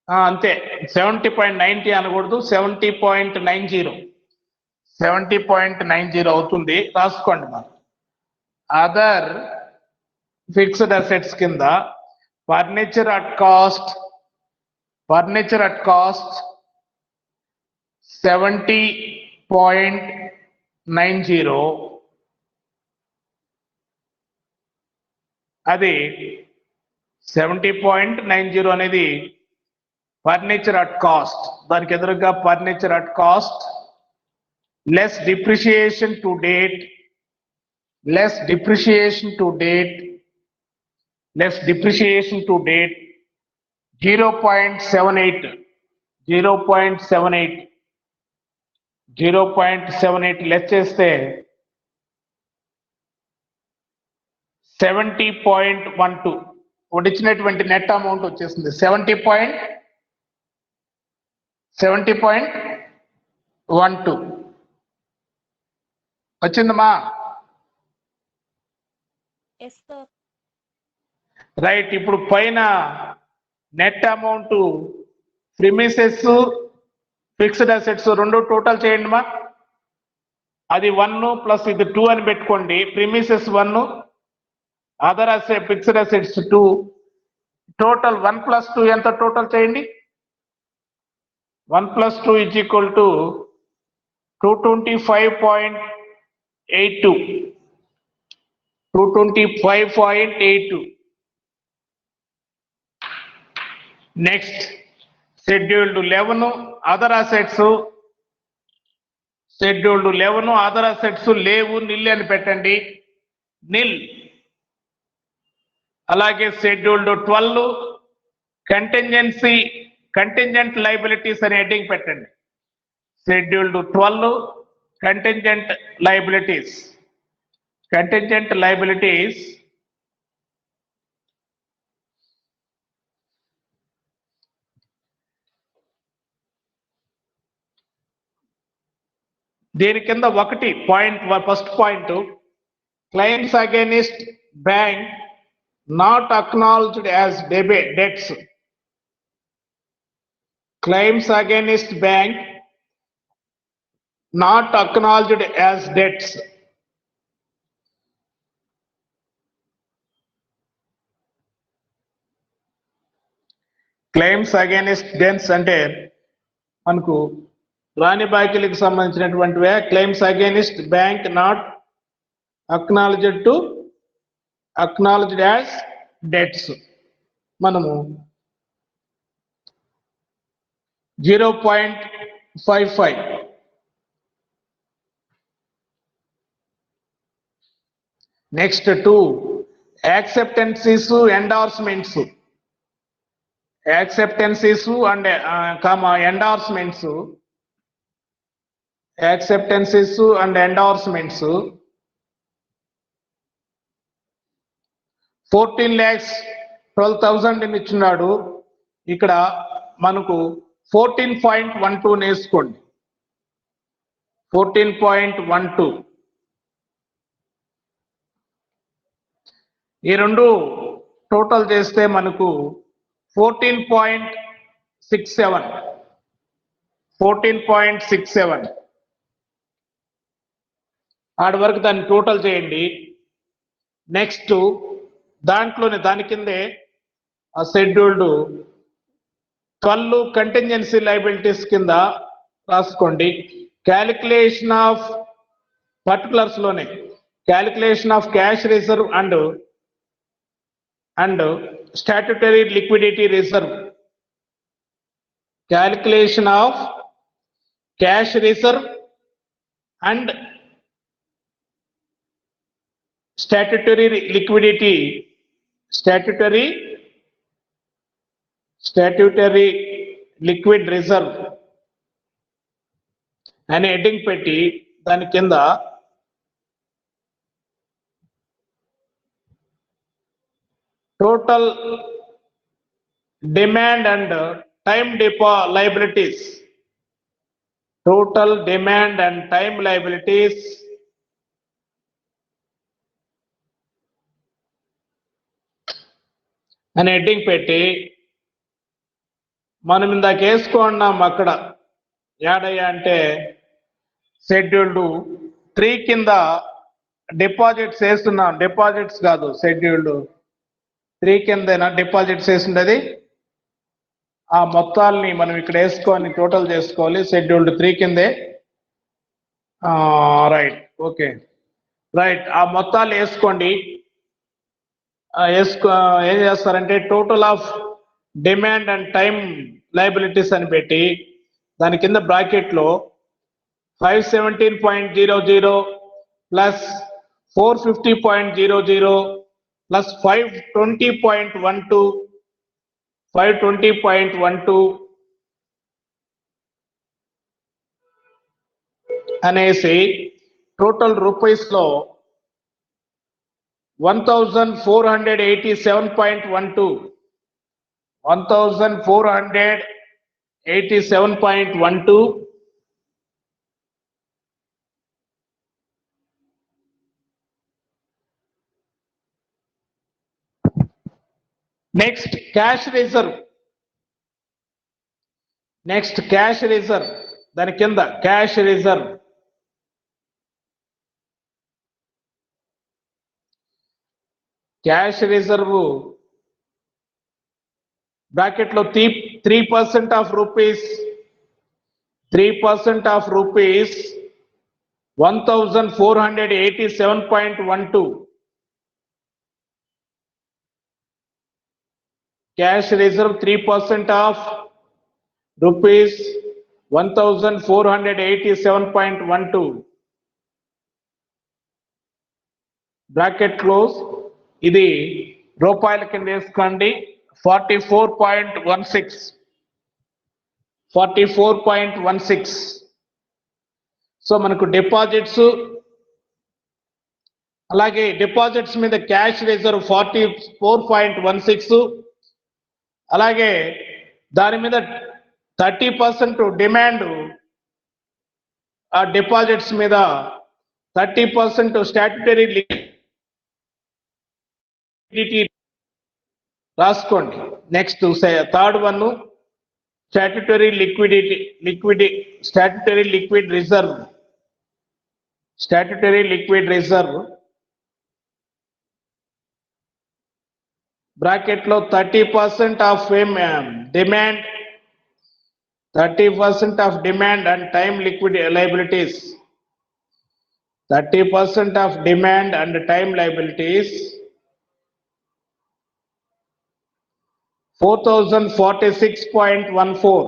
S1: అంతే. 70.90 అనకూడదు, 70.90 అవుతుంది. రాసుకోండి. మరి అదర్ ఫిక్స్డ్ అసెట్స్ కింద ఫర్నిచర్ అట్ కాస్ట్ 70.90 అది 70.90 అనేది ఫర్నిచర్ అట్ కాస్ట్. దానికి ఎదురుగా furniture at cost less depreciation to date 0.78 less చేస్తే 70.12 వచ్చినటువంటి నెట్ అమౌంట్ వచ్చేసింది. 70.12 వచ్చిందమ్మా?
S2: Yes, sir.
S1: రైట్. ఇప్పుడు పైన net amount premises fixed assets రెండు టోటల్ చేయండి మా. అది 1 ప్లస్ ఇది 2 అని పెట్టుకోండి. Premises 1, other asset fixed assets 2, total 1 + 2 ఎంత టోటల్ చేయండి. 1 + 2 = 225.82. 225.82. Next scheduled 11 other assets. Scheduled 11 other assets లేవు, నిల్ అని పెట్టండి. నిల్. అలాగే షెడ్యూల్డ్ 12 కంటింజెంట్ లైబిలిటీస్ అని హెడ్డింగ్ పెట్టండి. Scheduled 12 contingent liabilities. దీని కింద first point claims against bank not acknowledged as debts. Claims against bank not acknowledged as debts. Claims against debts అంటే మనకు రాని బాకీలకు సంబంధించినటువంటివే. Claims against bank not acknowledged as debts. మనము 0.55. Next 2 acceptances endorsements. Acceptances and endorsements 14,12,000 అని ఇచ్చినాడు. ఇక్కడ మనకు 14.12 వేసుకోండి. 14.12 ఈ రెండు టోటల్ చేస్తే మనకు 14.67 ఆడి వరకు దాన్ని టోటల్ చేయండి. నెక్స్ట్ దాని కిందే ఆ షెడ్యూల్డ్ 12 కంటింజెన్సీ లైబిలిటీస్ కింద రాసుకోండి. క్యాలిక్యులేషన్ ఆఫ్ పర్టికులర్స్ లోనే calculation of cash reserve and statutory liquidity reserve. Calculation of cash reserve and statutory liquidity statutory liquid reserve అనే హెడ్డింగ్ పెట్టి దాని కింద total demand and time depot liabilities, total demand and time liabilities అని హెడ్డింగ్ పెట్టి మనం ఇందాక వేసుకున్నాం అక్కడ యాడయ్యా అంటే షెడ్యూల్డ్ 3 కింద డిపాజిట్స్ వేస్తున్నాం. డిపాజిట్స్ కాదు, షెడ్యూల్డ్ 3 కింద డిపాజిట్స్ వేసిండది. ఆ మొత్తాలని మనం ఇక్కడ వేసుకొని టోటల్ చేసుకోవాలి. షెడ్యూల్డ్ 3 కిందే. Right, okay, right. ఆ మొత్తాలు వేసుకోండి. ఏం చేస్తారంటే total of demand and time liabilities అని పెట్టి దాని కింద బ్రాకెట్ లో 517.00 ప్లస్ 450.00 ప్లస్ 520.12 అనేసి టోటల్ రూపీస్ లో 1487.12 నెక్స్ట్ క్యాష్ రిజర్వ్. దాని కింద క్యాష్ రిజర్వ్ బ్రాకెట్ లో 3% of rupees 1487.12 cash reserve 3% of rupees 1487.12 bracket close. ఇది రూపాయల కింద వేసుకోండి. 44.16. సో మనకు డిపాజిట్స్, అలాగే డిపాజిట్స్ మీద క్యాష్ రిజర్వ్ 44.16, అలాగే దాని మీద 30% డిమాండ్, ఆ డిపాజిట్స్ మీద 30% స్టాట్యుటరీ లిక్విడిటీ రాసుకోండి. Next third one statutory liquid reserve bracket లో 30% of demand, 30% of demand and time liquid liabilities, 30% of demand and time liabilities 400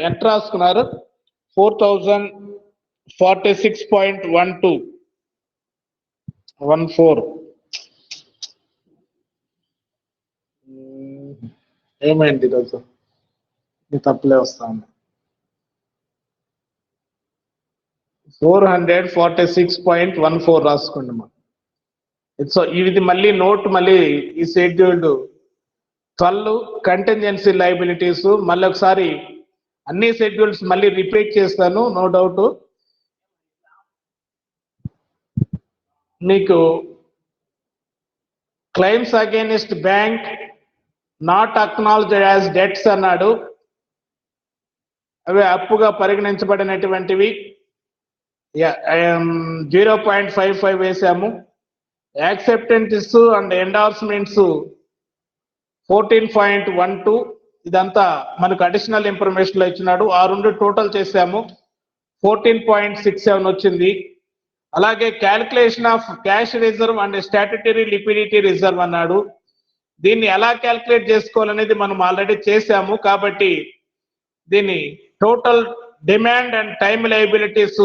S1: ఎంత రాసుకున్నారు? 4046.12 ఏమైంది ఈరోజు? తప్పులే వస్తాను. 446.14 రాసుకోండి. సో ఇది మళ్ళీ నోట్, మళ్ళీ ఈ షెడ్యూల్డ్ 12 కంటింజెన్సీ లయబిలిటీస్ మళ్ళీ ఒకసారి అన్ని షెడ్యూల్స్ మళ్ళీ రిపీట్ చేస్తాను. నో డౌట్ మీకు claims against bank not acknowledged as debts అన్నాడు. అవి అప్పుగా పరిగణించబడినటువంటివి 0.55 వేసాము. Acceptances and endorsements 14.12. ఇదంతా మనకు అడిషనల్ ఇన్ఫర్మేషన్ లో ఇచ్చినాడు. ఆ రెండు టోటల్ చేసాము, 14.67 వచ్చింది. అలాగే calculation of cash reserve and statutory liquidity reserve అన్నాడు. దీన్ని ఎలా క్యాల్కులేట్ చేసుకోవాలనేది మనం ఆల్రెడీ చేసాము. కాబట్టి దీన్ని total demand and time liabilities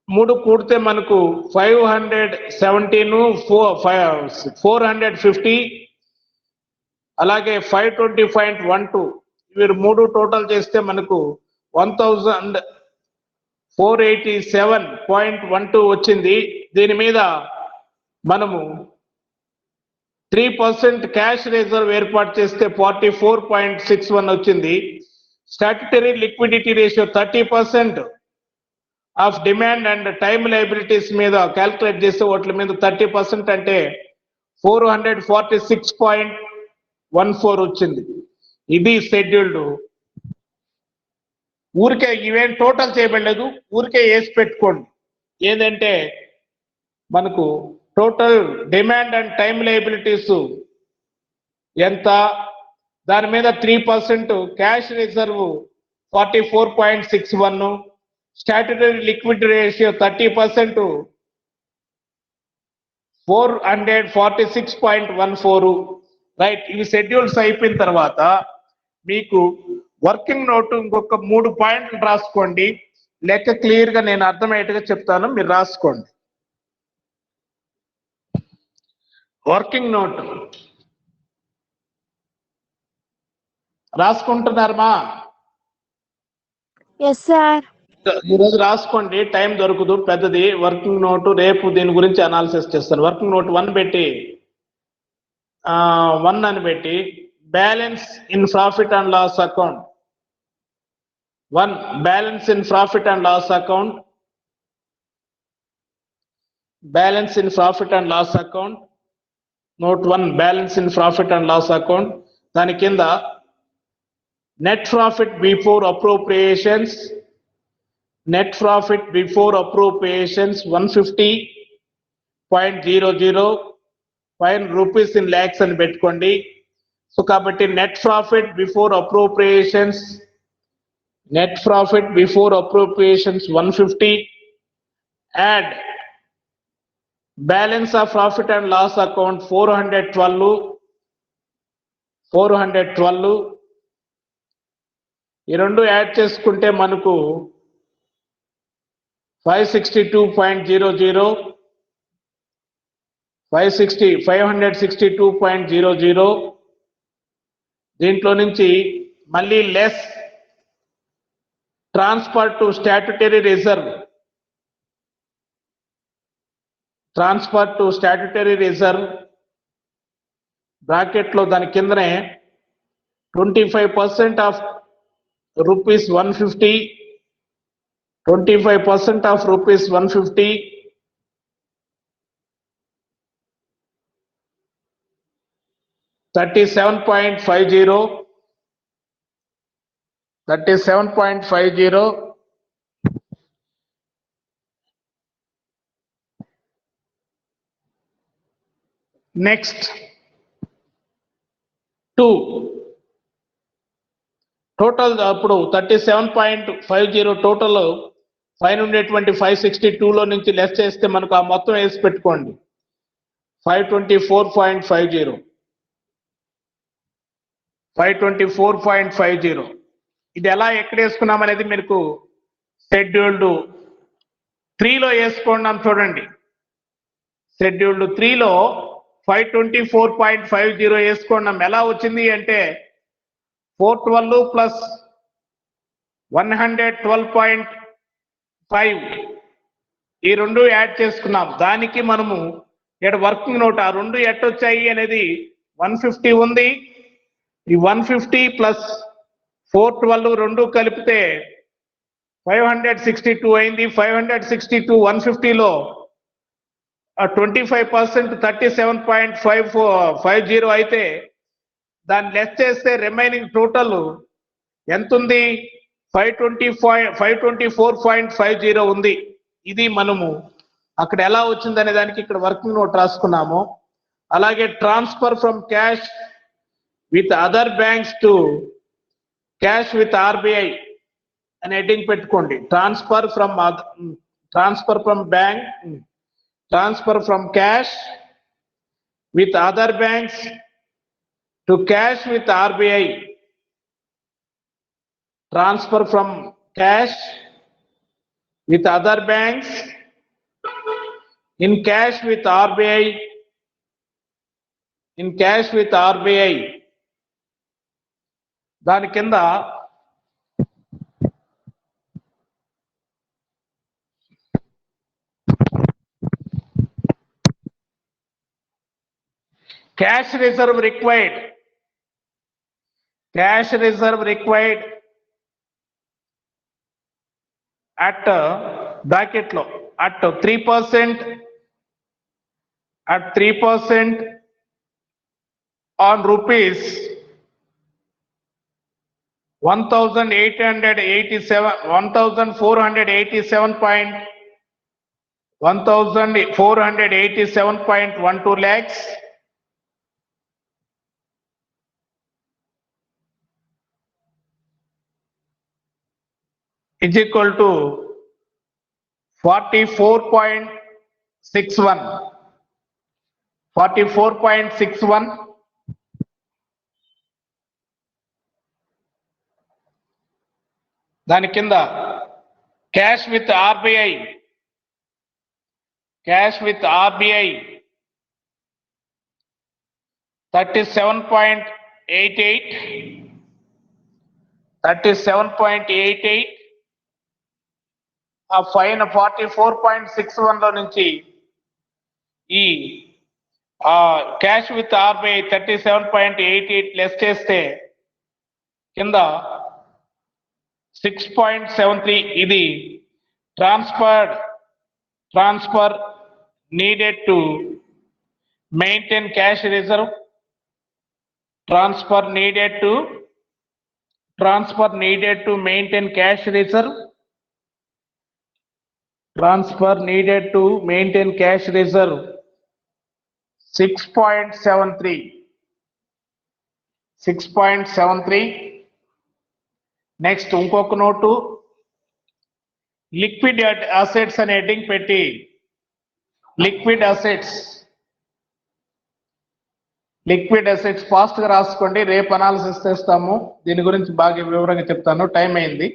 S1: 3 కూడితే మనకు 517 450 అలాగే 520.12 ఇవి 3 టోటల్ చేస్తే మనకు 1487.12 వచ్చింది. దీని మీద మనము 3% క్యాష్ రిజర్వ్ ఏర్పాటు చేస్తే 44.61 వచ్చింది. Statutory liquidity ratio 30% of demand and time liabilities మీద క్యాల్కులేట్ చేస్తే వాటి మీద 30% అంటే 446.14 వచ్చింది. ఇది షెడ్యూల్డ్. ఊరికే ఇవేం టోటల్ చేయబడలేదు, ఊరికే వేసి పెట్టుకోండి. ఏదంటే మనకు total demand and time liabilities ఎంత, దాని మీద 3% cash reserve 44.61, statutory liquidity ratio 30% 446.14. Right, ఇవి షెడ్యూల్స్ అయిపోయిన తర్వాత మీకు వర్కింగ్ నోట్ ఇంకొక 3 పాయింట్లు రాసుకోండి. లెక్క క్లియర్ గా నేను అర్థమయ్యేట్టుగా చెప్తాను, మీరు రాసుకోండి. వర్కింగ్ నోట్ రాసుకుంటున్నారమ్మా?
S2: Yes, sir.
S1: ఈరోజు రాసుకోండి, టైం దొరకదు పెద్దది. వర్కింగ్ నోట్ రేపు దీని గురించి అనాలిసిస్ చేస్తాను. వర్కింగ్ నోట్ 1 పెట్టి 1 అని పెట్టి balance in profit and loss account 1 balance in profit and loss account, balance in profit and loss account note 1 balance in profit and loss account. దాని కింద net profit before appropriations, net profit before appropriations 150.00 five rupees in lakhs అని పెట్టుకోండి. సో కాబట్టి net profit before appropriations, net profit before appropriations 150 add balance of profit and loss account 412 ఈ రెండు యాడ్ చేసుకుంటే మనకు 562.00 562.00. దీంట్లో నుంచి మళ్ళీ less transfer to statutory reserve, transfer to statutory reserve bracket లో దాని కిందనే 25% of rupees 150, 25% of rupees 150 37.50 next 2 total అప్పుడు 37.50 టోటల్ పైన ఉండేటువంటి 562 లో నుంచి లెస్ చేస్తే మనకు ఆ మొత్తం వేసి పెట్టుకోండి 524.50 524.50. ఇది ఎలా ఎక్కడ వేసుకున్నాం అనేది మీకు షెడ్యూల్డ్ 3లో వేసుకున్నాం చూడండి. షెడ్యూల్డ్ 3లో 524.50 వేసుకున్నాం. ఎలా వచ్చింది అంటే 412 ప్లస్ 112.5 ఈ రెండు యాడ్ చేసుకున్నాం. దానికి మనము ఇక్కడ వర్కింగ్ నోట్ ఆ రెండు ఎట్టొచ్చాయి అనేది 150 ఉంది. ఈ 150 ప్లస్ 412 రెండు కలిపితే 562 అయింది. 562 150లో 25% 37.50 అయితే దాన్ని లెస్ చేస్తే రిమైనింగ్ టోటల్ ఎంత ఉంది? 524.50 ఉంది. ఇది మనము అక్కడ ఎలా వచ్చిందనే దానికి ఇక్కడ వర్కింగ్ నోట్ రాసుకున్నాము. అలాగే transfer from cash with other banks to cash with RBI అని హెడ్డింగ్ పెట్టుకోండి. Transfer from cash with other banks to cash with RBI transfer from cash with other banks, in cash with RBI, in cash with RBI. దాని కింద cash reserve required, cash reserve required at bracket లో at 3%, at 3% on rupees 1487.12 lakhs is equal to 44.61, 44.61. దాని కింద cash with RBI, cash with RBI 37.88, 37.88. ఆ ఫైన్ 44.61 లో నుంచి ఈ క్యాష్ విత్ RBI 37.88 లెస్ చేస్తే కింద 6.73. ఇది transfer needed to maintain cash reserve, transfer needed to maintain cash reserve, transfer needed to maintain cash reserve 6.73, 6.73. Next ఇంకొక నోటు, లిక్విడ్ అసెట్స్ అనే హెడ్డింగ్ పెట్టి లిక్విడ్ అసెట్స్ ఫాస్ట్ గా రాసుకోండి, రేపు అనాలిసిస్ చేస్తాము. దీని గురించి బాగా వివరంగా చెప్తాను, టైం అయింది.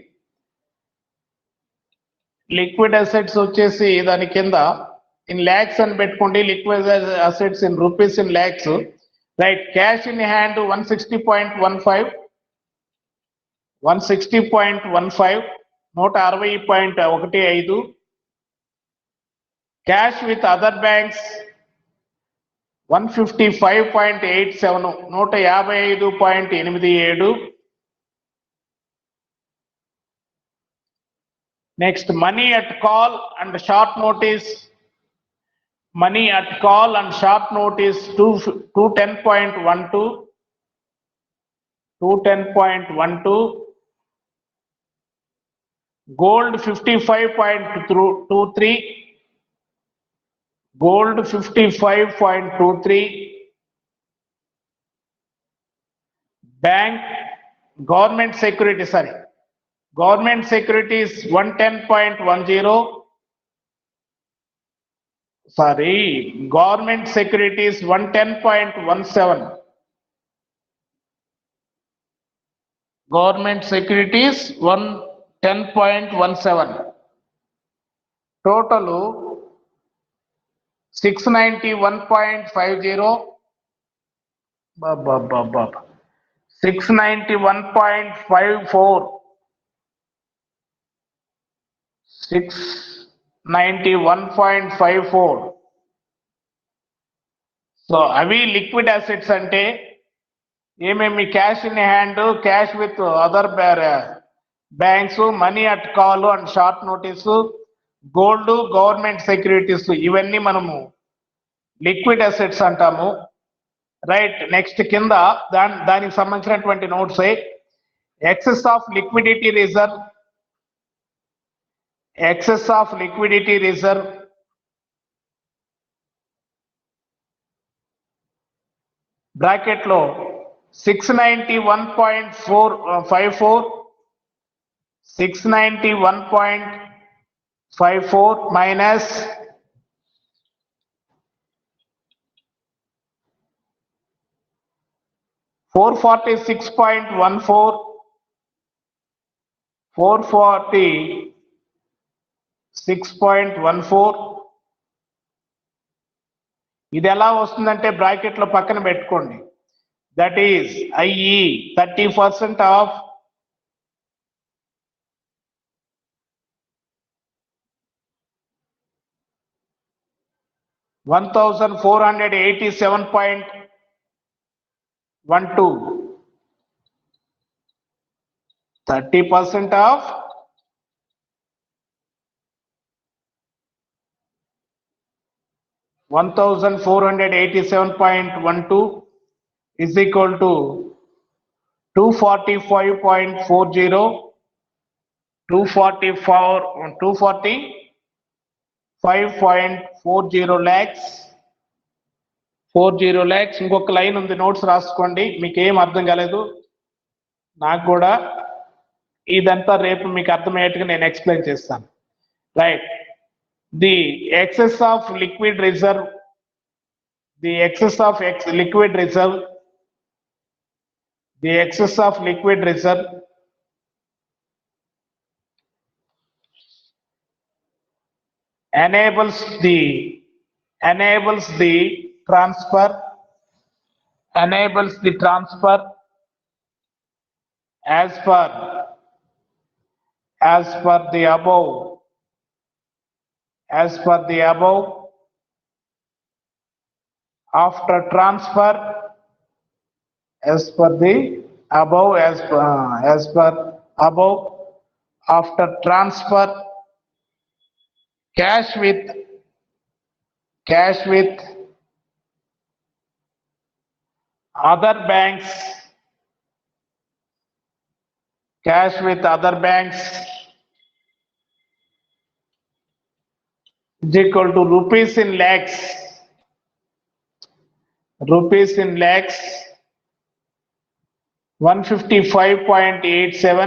S1: లిక్విడ్ అసెట్స్ వచ్చేసి దాని కింద ఇన్ ల్యాక్స్ అని పెట్టుకోండి, liquid assets in rupees in lakhs. Right, cash in hand 160.15, 160.15, 160.15. Cash with other banks 155.87, 155.87. Next money at call and short notice, money at call and short notice 210.12, 210.12. Gold 55.23, gold 55.23. Bank government securities 110.10. Government securities 110.17, government securities 110.17. Total 691.50, 691.54, 691.54. So అవి లిక్విడ్ అసెట్స్ అంటే ఏమేమి, cash in hand, cash with other banks, money at call and short notice, gold, government securities, ఇవన్నీ మనము లిక్విడ్ అసెట్స్ అంటాము. రైట్, నెక్స్ట్ కింద దానికి సంబంధించినటువంటి notes, excess of liquidity reserve, excess of liquidity reserve bracket లో 691.54, 691.54 minus 446.14, 446.14. ఇది ఎలా వస్తుందంటే బ్రాకెట్ లో పక్కన పెట్టుకోండి. That is IE 30% of 1487.12. 30% of 1487.12 is equal to 245.40. 245.40 lakhs. 40 lakhs. ఇంకొక లైన్ ఉంది, నోట్స్ రాసుకోండి. మీకు ఏం అర్థం కాలేదు నాకు కూడా ఇదంతా రేపు మీకు అర్థమయ్యేట్టుగా నేను ఎక్స్ప్లెయిన్ చేస్తాను. Right. The excess of liquid reserve, the excess of liquid reserve enables the transfer as per the above after transfer after transfer cash with other banks is equal to rupees in lakhs 155.87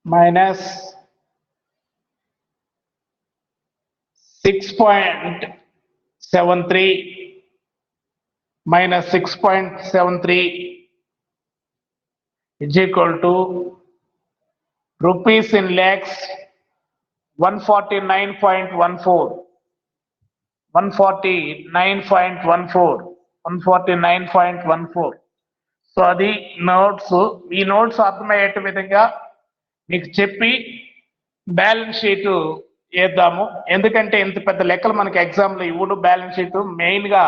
S1: minus 6.73 is equal to rupees in lakhs 149.14. So అది నోట్స్. ఈ నోట్స్ అర్థమయ్యే విధంగా మీకు చెప్పి బ్యాలెన్స్ షీట్ వేద్దాము. ఎందుకంటే ఇంత పెద్ద లెక్కలు మనకి ఎగ్జామ్ లో ఇవ్వడు. బ్యాలెన్స్ షీట్ మెయిన్ గా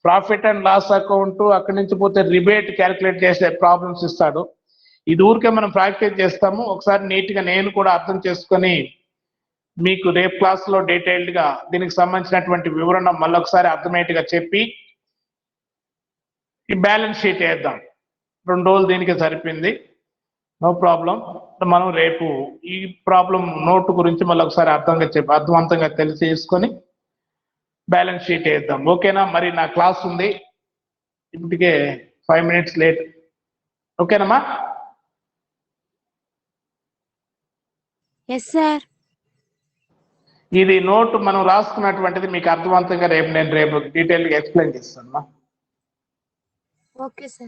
S1: ప్రాఫిట్ అండ్ లాస్ అకౌంట్, అక్కడి నుంచి పోతే రిబేట్ క్యాలిక్యులేట్ చేసే ప్రాబ్లమ్స్ ఇస్తాడు. ఇది ఊరికే మనం ప్రాక్టీస్ చేస్తాము. ఒకసారి నీట్ గా నేను కూడా అర్థం చేసుకొని మీకు రేపు క్లాస్ లో డీటెయిల్డ్ గా దీనికి సంబంధించినటువంటి వివరణ మళ్ళొకసారి అర్థమయ్యేట్టుగా చెప్పి ఈ బ్యాలెన్స్ షీట్ వేద్దాం. 2 రోజులు దీనికి సరిపోయింది, నో ప్రాబ్లం. మనం రేపు ఈ ప్రాబ్లం నోట్ గురించి మళ్ళీ ఒకసారి అర్థవంతంగా తెలిసేసుకొని బ్యాలెన్స్ షీట్ వేద్దాం. ఓకేనా? మరి నా క్లాస్ ఉంది, ఇప్పటికే 5 minutes లేట్. ఓకేనమ్మా?
S2: Yes, sir.
S1: ఇది నోట్ మనం రాసుకున్నటువంటిది మీకు అర్థవంతంగా నేను రేపు డీటెయిల్ గా ఎక్స్ప్లెయిన్ చేస్తాను.
S2: Okay, sir.